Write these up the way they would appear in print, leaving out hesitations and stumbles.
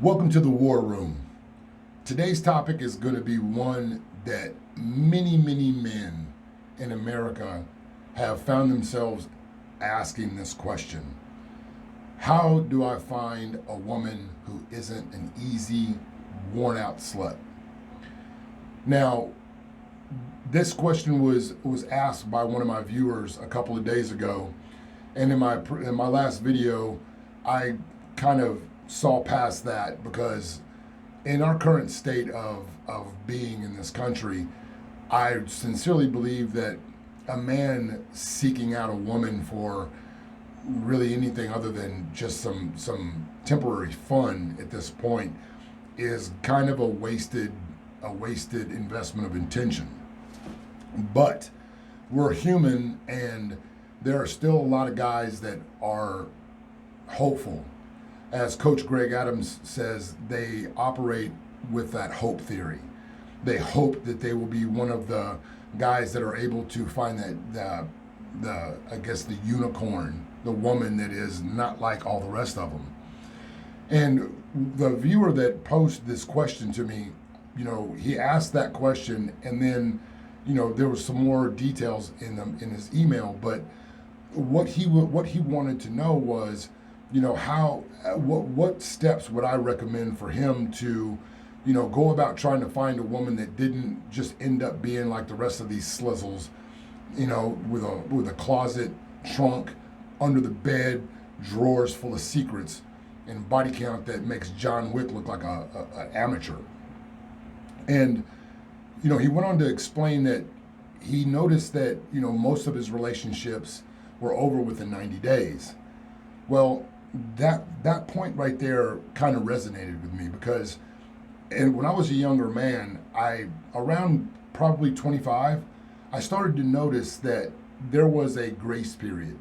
Welcome to the War Room. Today's topic is going to be one that many men in America have found themselves asking this question. How do I find a woman who isn't an easy, worn out slut? Now, this question was asked by one of my viewers a couple of days ago, and in my last video, I kind of saw past that because in our current state of being in this country, I sincerely believe that a man seeking out a woman for really anything other than just some temporary fun at this point is kind of a wasted investment of intention. But we're human, and there are still a lot of guys that are hopeful. As Coach Greg Adams says, they operate with that hope theory. They hope that they will be one of the guys that are able to find that the unicorn, the woman that is not like all the rest of them. And the viewer that posed this question to me, he asked that question, and then, there was some more details in his email. But what he wanted to know was, what steps would I recommend for him to, go about trying to find a woman that didn't just end up being like the rest of these slizzles, with a closet, trunk, under the bed, drawers full of secrets, and body count that makes John Wick look like an amateur. And, he went on to explain that he noticed that, most of his relationships were over within 90 days. Well, that point right there kind of resonated with me because, and when I was a younger man, around probably 25, I started to notice that there was a grace period.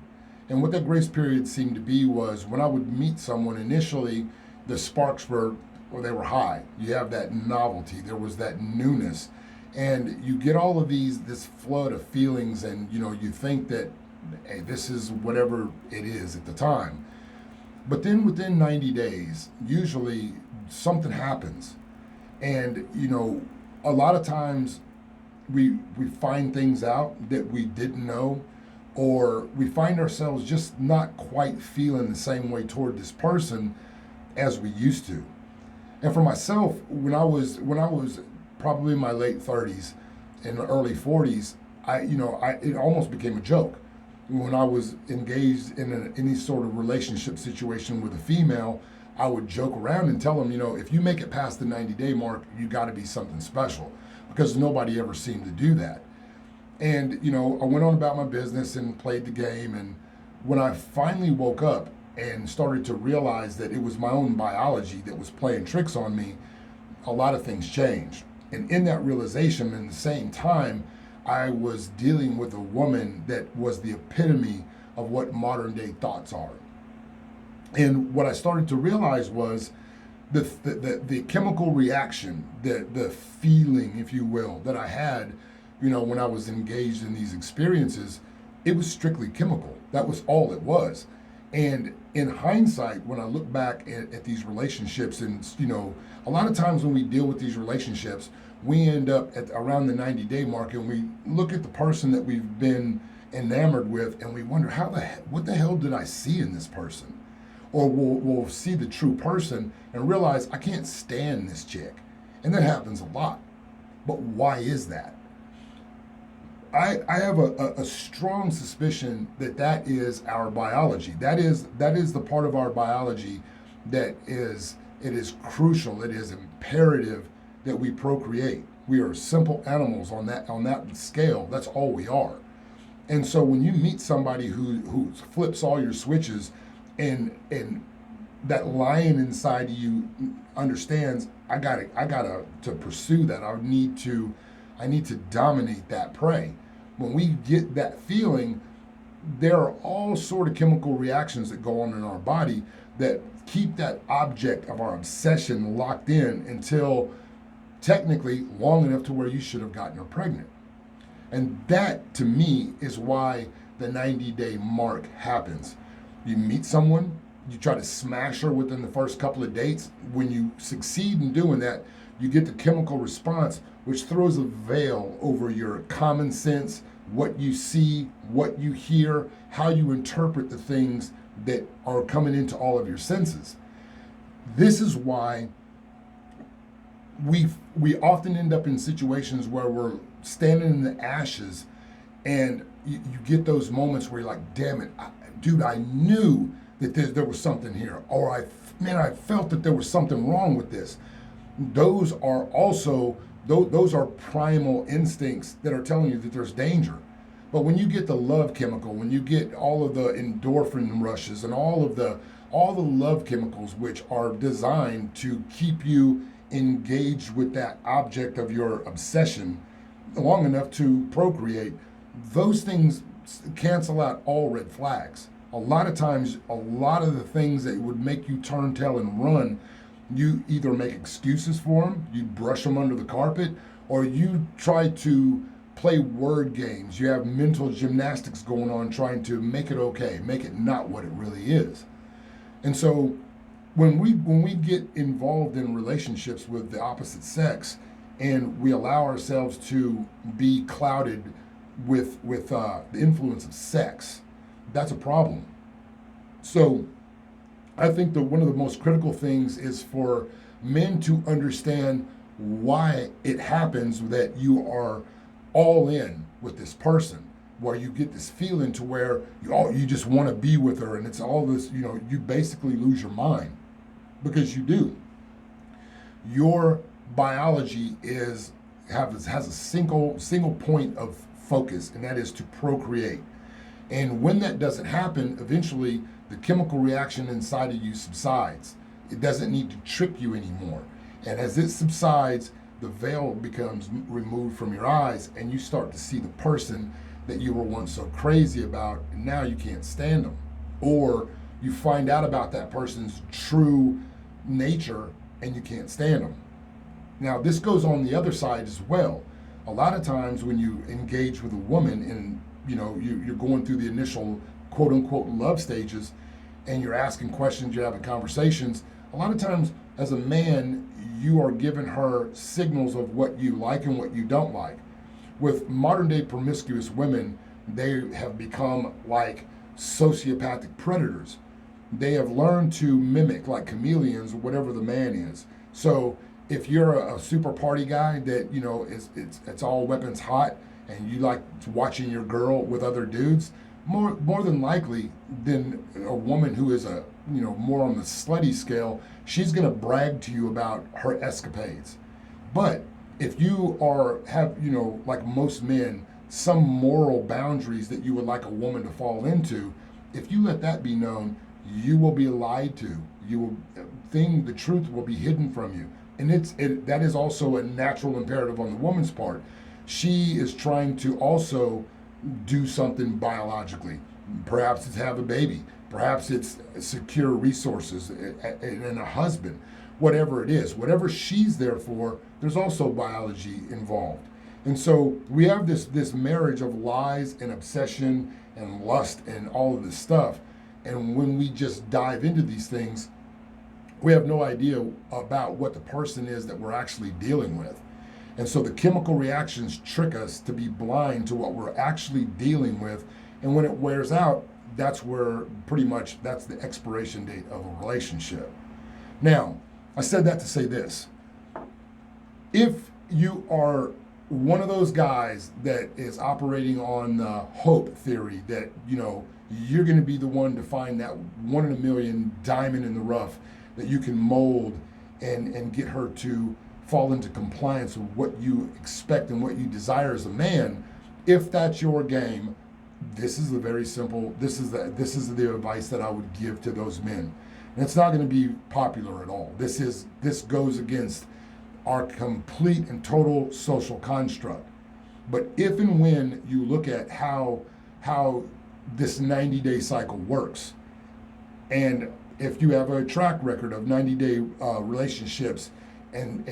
And what that grace period seemed to be was when I would meet someone initially, the sparks were they were high. You have that novelty. There was that newness. And you get all of this flood of feelings, and you think that, hey, this is whatever it is at the time. But then within 90 days, usually something happens. And, a lot of times we find things out that we didn't know, or we find ourselves just not quite feeling the same way toward this person as we used to. And for myself, when I was probably in my late 30s and early 40s, it almost became a joke. When I was engaged in any sort of relationship situation with a female, I would joke around and tell them, if you make it past the 90-day mark, you got to be something special, because nobody ever seemed to do that. And, I went on about my business and played the game. And when I finally woke up and started to realize that it was my own biology that was playing tricks on me, a lot of things changed. And in that realization, in the same time, I was dealing with a woman that was the epitome of what modern day thoughts are. And what I started to realize was the chemical reaction, the feeling, if you will, that I had, when I was engaged in these experiences, it was strictly chemical. That was all it was. And in hindsight, when I look back at these relationships, and a lot of times when we deal with these relationships, we end up at around the 90-day mark, and we look at the person that we've been enamored with, and we wonder what the hell did I see in this person? Or we'll see the true person and realize I can't stand this chick, and that happens a lot. But why is that? I have a strong suspicion that is our biology. That is the part of our biology that is crucial. It is imperative that we procreate. We are simple animals on that scale. That's all we are. And so when you meet somebody who flips all your switches, and that lion inside of you understands, I gotta to pursue that. I need to dominate that prey. When we get that feeling, there are all sort of chemical reactions that go on in our body that keep that object of our obsession locked in until technically long enough to where you should have gotten her pregnant. And that, to me, is why the 90-day mark happens. You meet someone, you try to smash her within the first couple of dates. When you succeed in doing that, you get the chemical response, which throws a veil over your common sense, what you see, what you hear, how you interpret the things that are coming into all of your senses. This is why we often end up in situations where we're standing in the ashes, and you get those moments where you're like, damn it, dude, I knew that there was something here, or I felt that there was something wrong with this. Those are also, those are primal instincts that are telling you that there's danger. But when you get the love chemical, when you get all of the endorphin rushes and all the love chemicals, which are designed to keep you engaged with that object of your obsession long enough to procreate, those things cancel out all red flags. A lot of times, a lot of the things that would make you turn tail and run, you either make excuses for them, you brush them under the carpet, or you try to play word games. You have mental gymnastics going on trying to make it okay, make it not what it really is. And so when we get involved in relationships with the opposite sex, and we allow ourselves to be clouded with the influence of sex, that's a problem. So I think that one of the most critical things is for men to understand why it happens that you are all in with this person, where you get this feeling to where you just want to be with her, and it's all this, you basically lose your mind, because you do. Your biology has a single point of focus, and that is to procreate. And when that doesn't happen, eventually the chemical reaction inside of you subsides. It doesn't need to trick you anymore. And as it subsides, the veil becomes removed from your eyes, and you start to see the person that you were once so crazy about, and now you can't stand them. Or you find out about that person's true nature, and you can't stand them. Now, this goes on the other side as well. A lot of times when you engage with a woman and you're going through the initial quote unquote love stages, and you're asking questions, you're having conversations, a lot of times as a man, you are giving her signals of what you like and what you don't like. With modern day promiscuous women, they have become like sociopathic predators. They have learned to mimic, like chameleons, whatever the man is. So if you're a super party guy that it's all weapons hot, and you like watching your girl with other dudes, more than likely than a woman who is more on the slutty scale, she's gonna brag to you about her escapades. But if you have like most men, some moral boundaries that you would like a woman to fall into, if you let that be known, you will be lied to. The truth will be hidden from you. And that is also a natural imperative on the woman's part. She is trying to also do something biologically. Perhaps it's have a baby. Perhaps it's secure resources and a husband. Whatever it is, whatever she's there for, there's also biology involved. And so we have this marriage of lies and obsession and lust and all of this stuff. And when we just dive into these things, we have no idea about what the person is that we're actually dealing with. And so the chemical reactions trick us to be blind to what we're actually dealing with. And when it wears out, that's where that's the expiration date of a relationship. Now, I said that to say this. If you are one of those guys that is operating on the hope theory that, you're going to be the one to find that one in a million diamond in the rough that you can mold and get her to fall into compliance with what you expect and what you desire as a man, if that's your game, this is the advice that I would give to those men. And it's not going to be popular at all. This goes against our complete and total social construct. But if and when you look at how this 90-day cycle works, and if you have a track record of 90-day relationships and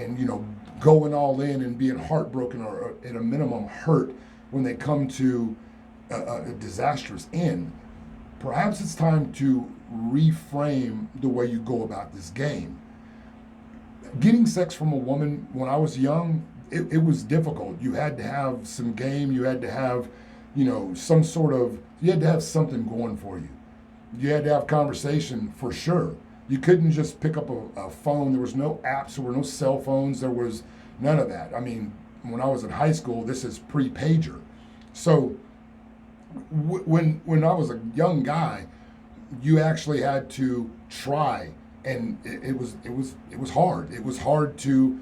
going all in and being heartbroken or at a minimum hurt when they come to a disastrous end, perhaps it's time to reframe the way you go about this game. Getting sex from a woman when I was young, it was difficult. You had to have some game. You had to have, some sort of, you had to have something going for you. You had to have conversation for sure. You couldn't just pick up a phone. There was no apps. There were no cell phones. There was none of that. I mean, when I was in high school, this is pre-pager. So when I was a young guy, you actually had to try, and it was hard. It was hard to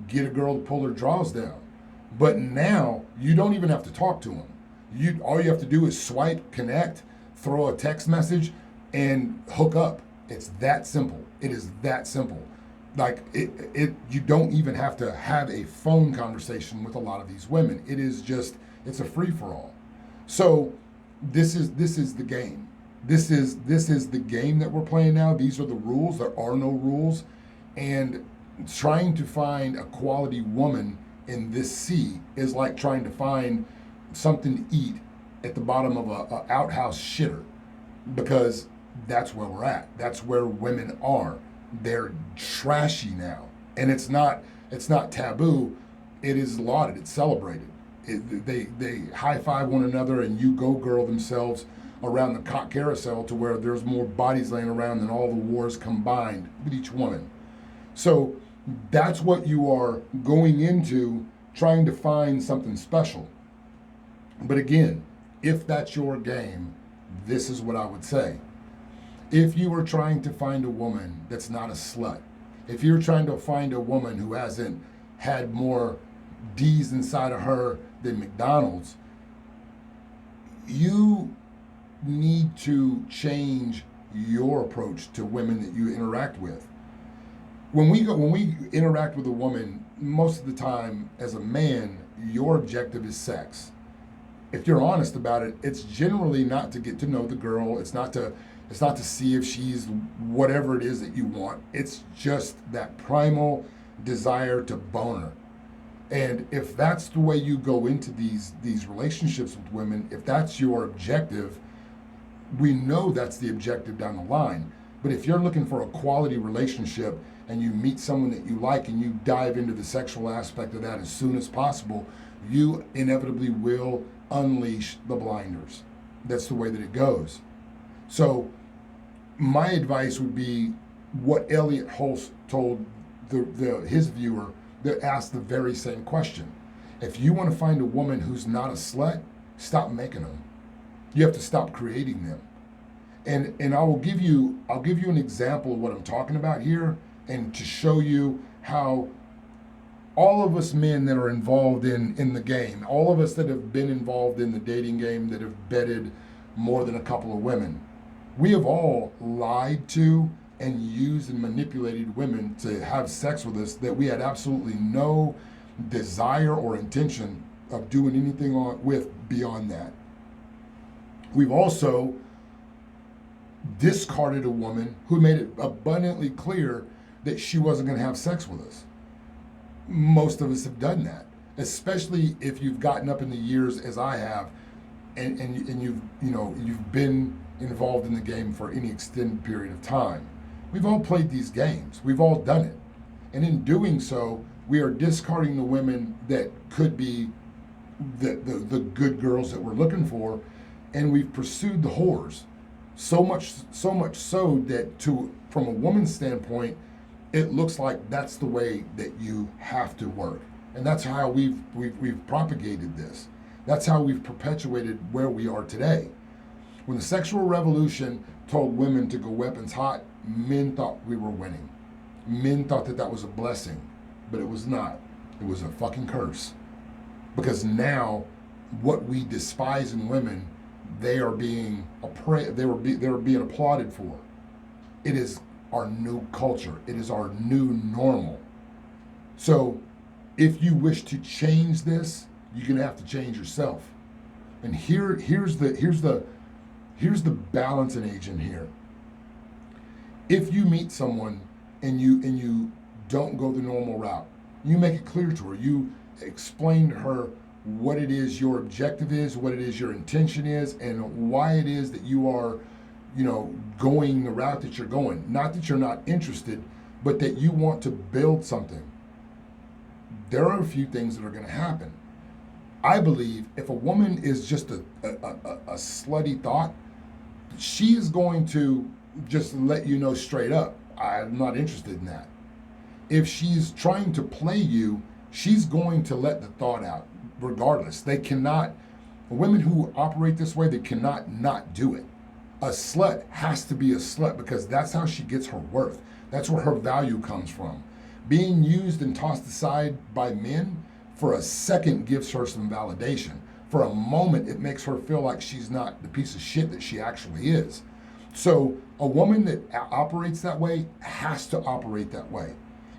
get a girl to pull her drawers down. But now you don't even have to talk to them. All you have to do is swipe, connect, throw a text message, and hook up. It's that simple. It is that simple. Like you don't even have to have a phone conversation with a lot of these women. It is just, it's a free for all. So this is the game. This is the game that we're playing now. These are the rules. There are no rules, and trying to find a quality woman in this sea is like trying to find something to eat at the bottom of a outhouse shitter, because that's where we're at. That's where women are. They're trashy now, and it's not taboo. It is lauded. It's celebrated. They high five one another and you go girl themselves around the cock carousel to where there's more bodies laying around than all the wars combined with each woman. So that's what you are going into, trying to find something special. But again, if that's your game, this is what I would say. If you are trying to find a woman that's not a slut, if you're trying to find a woman who hasn't had more D's inside of her than McDonald's, you need to change your approach to women that you interact with. When we interact with a woman, most of the time as a man, your objective is sex. If you're honest about it, it's generally not to get to know the girl. It's not to see if she's whatever it is that you want. It's just that primal desire to bone her. And if that's the way you go into these relationships with women, if that's your objective, we know that's the objective down the line. But if you're looking for a quality relationship and you meet someone that you like and you dive into the sexual aspect of that as soon as possible, you inevitably will unleash the blinders. That's the way that it goes. So my advice would be what Elliot Hulse told his viewer that asked the very same question. If you want to find a woman who's not a slut, stop making them. You have to stop creating them. And I'll give you an example of what I'm talking about here, and to show you how all of us men that are involved in the game, all of us that have been involved in the dating game, that have bedded more than a couple of women, we have all lied to and used and manipulated women to have sex with us that we had absolutely no desire or intention of doing anything with beyond that. We've also discarded a woman who made it abundantly clear that she wasn't going to have sex with us. Most of us have done that, especially if you've gotten up in the years as I have, and you've been involved in the game for any extended period of time. We've all played these games. We've all done it. And in doing so, we are discarding the women that could be the good girls that we're looking for, and we've pursued the whores. So much so that from a woman's standpoint, it looks like that's the way that you have to work. And that's how we've propagated this. That's how we've perpetuated where we are today. When the sexual revolution told women to go weapons hot, men thought we were winning. Men thought that was a blessing, but it was not. It was a fucking curse. Because now, what we despise in women, they are being being applauded for. It is our new culture. It is our new normal. So, if you wish to change this, you're gonna have to change yourself. And here's the balancing agent here. If you meet someone and you don't go the normal route, you make it clear to her. You explain to her what it is your objective is, what it is your intention is, and why it is that you are going the route that you're going. Not that you're not interested, but that you want to build something. There are a few things that are going to happen. I believe if a woman is just a slutty thought, she is going to just let you know straight up, I'm not interested in that. If she's trying to play you, she's going to let the thought out regardless. They cannot, women who operate this way, they cannot not do it. A slut has to be a slut because that's how she gets her worth. That's where her value comes from. Being used and tossed aside by men for a second gives her some validation. For a moment, it makes her feel like she's not the piece of shit that she actually is. So a woman that operates that way has to operate that way.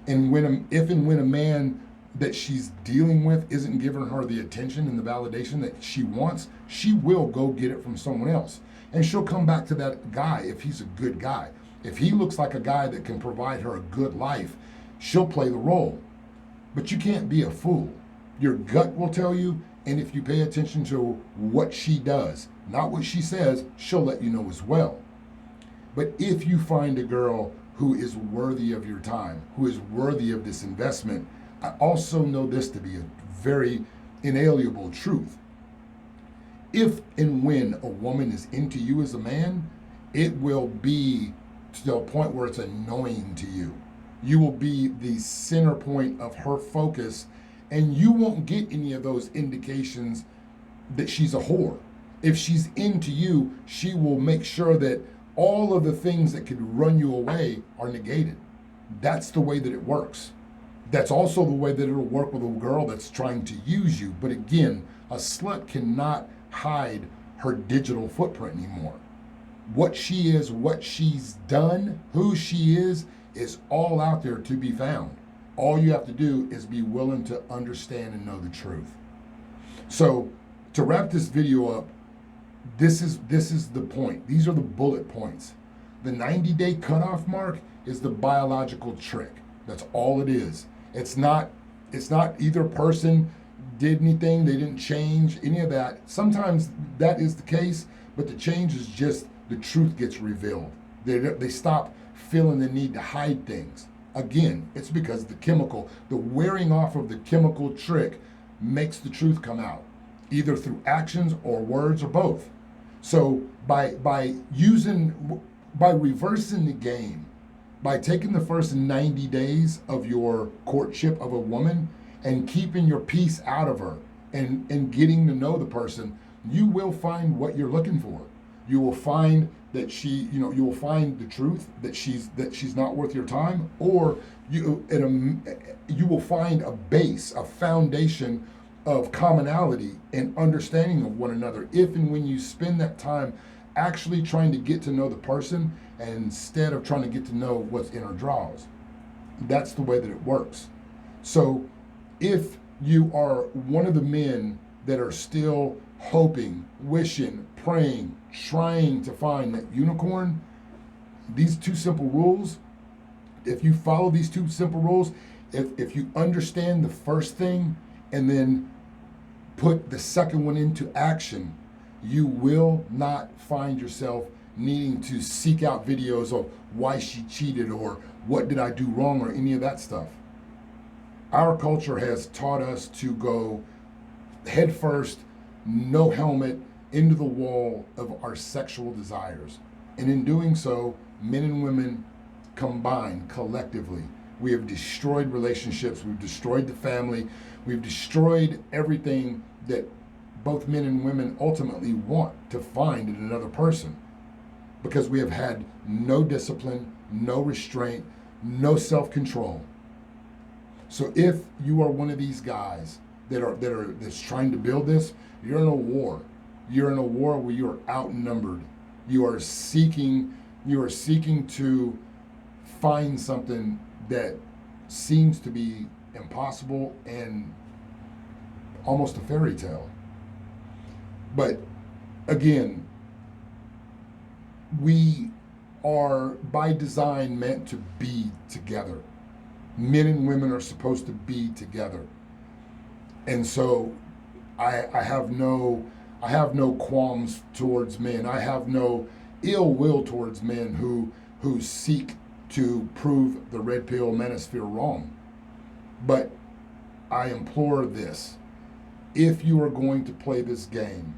And if and when a man that she's dealing with isn't giving her the attention and the validation that she wants, she will go get it from someone else. And she'll come back to that guy if he's a good guy. If he looks like a guy that can provide her a good life, she'll play the role. But you can't be a fool. Your gut will tell you, and if you pay attention to what she does, not what she says, she'll let you know as well. But if you find a girl who is worthy of your time, who is worthy of this investment, I also know this to be a very inalienable truth. If and when a woman is into you as a man, it will be to a point where it's annoying to you. You will be the center point of her focus, and you won't get any of those indications that she's a whore. If she's into you, she will make sure that all of the things that could run you away are negated. That's the way that it works. That's also the way that it'll work with a girl that's trying to use you. But again, a slut cannot hide her digital footprint anymore. What she is, what she's done, who she is all out there to be found. All you have to do is be willing to understand and know the truth. So to wrap this video up, this is the point. These are the bullet points. The 90-day cutoff mark is the biological trick. That's all it is. It's not either person did anything, they didn't change, any of that. Sometimes that is the case, but the change is just the truth gets revealed. They stop feeling the need to hide things. Again, it's because the wearing off of the chemical trick makes the truth come out, either through actions or words or both. So by reversing the game, by taking the first 90 days of your courtship of a woman and keeping your peace out of her and getting to know the person, you will find what you're looking for. You will find that you will find the truth that she's not worth your time, or you will find a base, a foundation of commonality and understanding of one another if and when you spend that time actually trying to get to know the person instead of trying to get to know what's in her drawers. That's the way that it works. So if you are one of the men that are still hoping, wishing, praying, trying to find that unicorn, these two simple rules, if you follow these two simple rules, if you understand the first thing and then put the second one into action, you will not find yourself needing to seek out videos of why she cheated or what did I do wrong or any of that stuff. Our culture has taught us to go head first, no helmet, into the wall of our sexual desires. And in doing so, men and women combined collectively, we have destroyed relationships, we've destroyed the family, we've destroyed everything that both men and women ultimately want to find in another person, because we have had no discipline, no restraint, no self-control. So if you are one of these guys that's trying to build this, you're in a war. You're in a war where you're outnumbered. You are seeking to find something that seems to be impossible and almost a fairy tale. But again, we are by design meant to be together. Men and women are supposed to be together. And so I have no qualms towards men. I have no ill will towards men who seek to prove the red pill manosphere wrong. But I implore this: if you are going to play this game,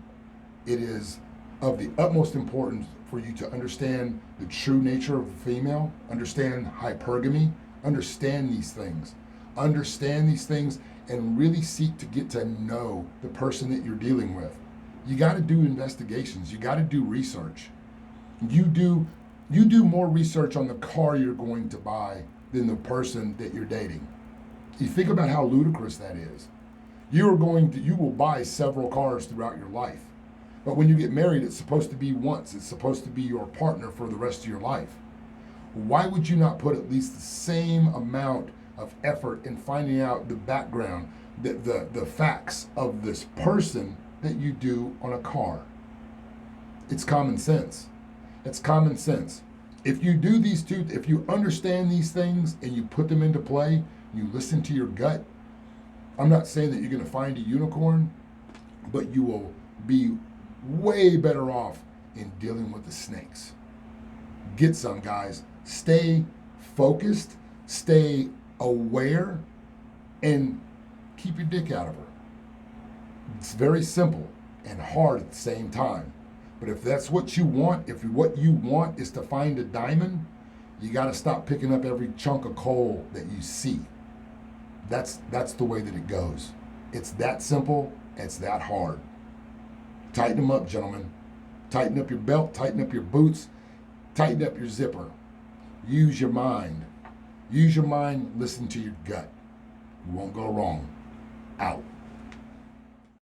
it is of the utmost importance for you to understand the true nature of the female, understand hypergamy, understand these things. Understand these things and really seek to get to know the person that you're dealing with. You got to do investigations. You got to do research. You do more research on the car you're going to buy than the person that you're dating. You think about how ludicrous that is. You will buy several cars throughout your life. But when you get married, it's supposed to be once. It's supposed to be your partner for the rest of your life. Why would you not put at least the same amount of effort in finding out the background, the facts of this person that you do on a car? It's common sense. It's common sense. If you do these two, if you understand these things and you put them into play, you listen to your gut, I'm not saying that you're going to find a unicorn, but you will be way better off in dealing with the snakes. Get some, guys. Stay focused, stay aware, and keep your dick out of her. It's very simple and hard at the same time. But if that's what you want, if what you want is to find a diamond, you got to stop picking up every chunk of coal that you see. That's the way that it goes. It's that simple. It's that hard. Tighten them up, gentlemen. Tighten up your belt. Tighten up your boots. Tighten up your zipper. Use your mind. Use your mind. Listen to your gut. You won't go wrong. Out.